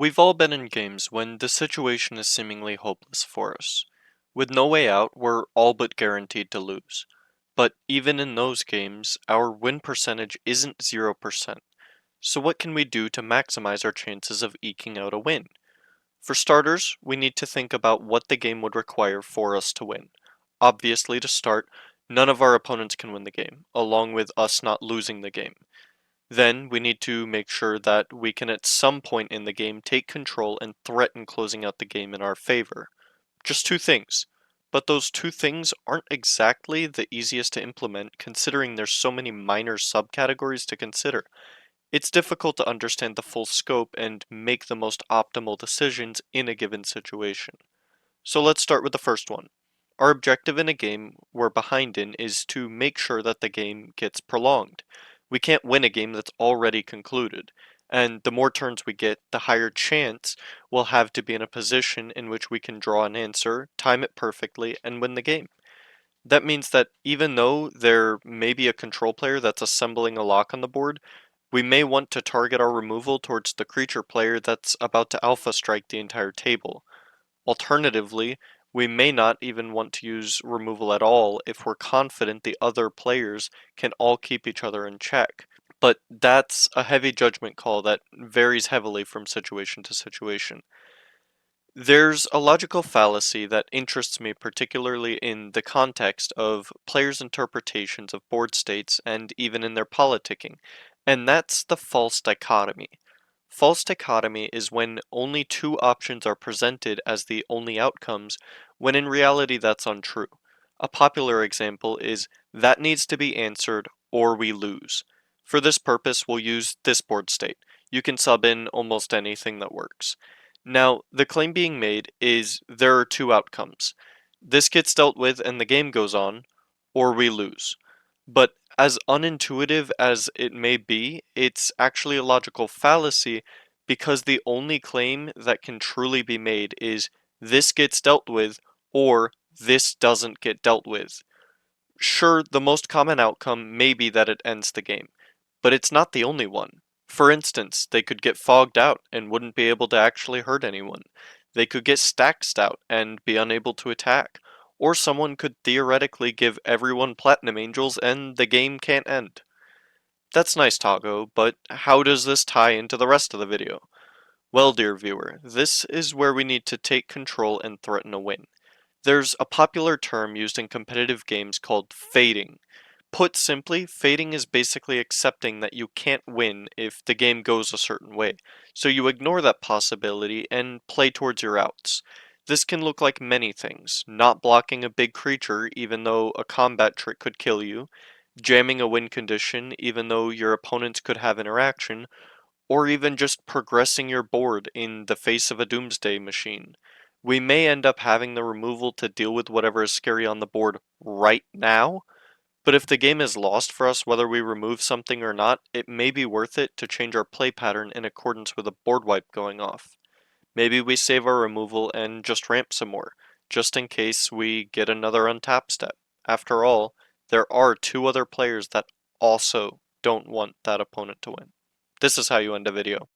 We've all been in games when the situation is seemingly hopeless for us. With no way out, we're all but guaranteed to lose. But even in those games, our win percentage isn't 0%. So what can we do to maximize our chances of eking out a win? For starters, we need to think about what the game would require for us to win. Obviously, to start, none of our opponents can win the game, along with us not losing the game. Then we need to make sure that we can at some point in the game take control and threaten closing out the game in our favor. Just two things. But those two things aren't exactly the easiest to implement considering there's so many minor subcategories to consider. It's difficult to understand the full scope and make the most optimal decisions in a given situation. So let's start with the first one. Our objective in a game we're behind in is to make sure that the game gets prolonged. We can't win a game that's already concluded, and the more turns we get, the higher chance we'll have to be in a position in which we can draw an answer, time it perfectly, and win the game. That means that even though there may be a control player that's assembling a lock on the board, we may want to target our removal towards the creature player that's about to alpha strike the entire table. Alternatively, we may not even want to use removal at all if we're confident the other players can all keep each other in check. But that's a heavy judgment call that varies heavily from situation to situation. There's a logical fallacy that interests me particularly in the context of players' interpretations of board states and even in their politicking, and that's the false dichotomy. False dichotomy is when only two options are presented as the only outcomes, when in reality that's untrue. A popular example is that needs to be answered or we lose. For this purpose, we'll use this board state. You can sub in almost anything that works. Now, the claim being made is there are two outcomes. This gets dealt with and the game goes on, or we lose. But as unintuitive as it may be, it's actually a logical fallacy because the only claim that can truly be made is this gets dealt with or this doesn't get dealt with. Sure, the most common outcome may be that it ends the game, but it's not the only one. For instance, they could get fogged out and wouldn't be able to actually hurt anyone. They could get stacked out and be unable to attack. Or someone could theoretically give everyone Platinum Angels and the game can't end. That's nice, Tago, but how does this tie into the rest of the video? Well, dear viewer, this is where we need to take control and threaten a win. There's a popular term used in competitive games called fading. Put simply, fading is basically accepting that you can't win if the game goes a certain way, so you ignore that possibility and play towards your outs. This can look like many things: not blocking a big creature even though a combat trick could kill you, jamming a win condition even though your opponents could have interaction, or even just progressing your board in the face of a doomsday machine. We may end up having the removal to deal with whatever is scary on the board right now, but if the game is lost for us whether we remove something or not, it may be worth it to change our play pattern in accordance with a board wipe going off. Maybe we save our removal and just ramp some more, just in case we get another untap step. After all, there are two other players that also don't want that opponent to win. This is how you end a video.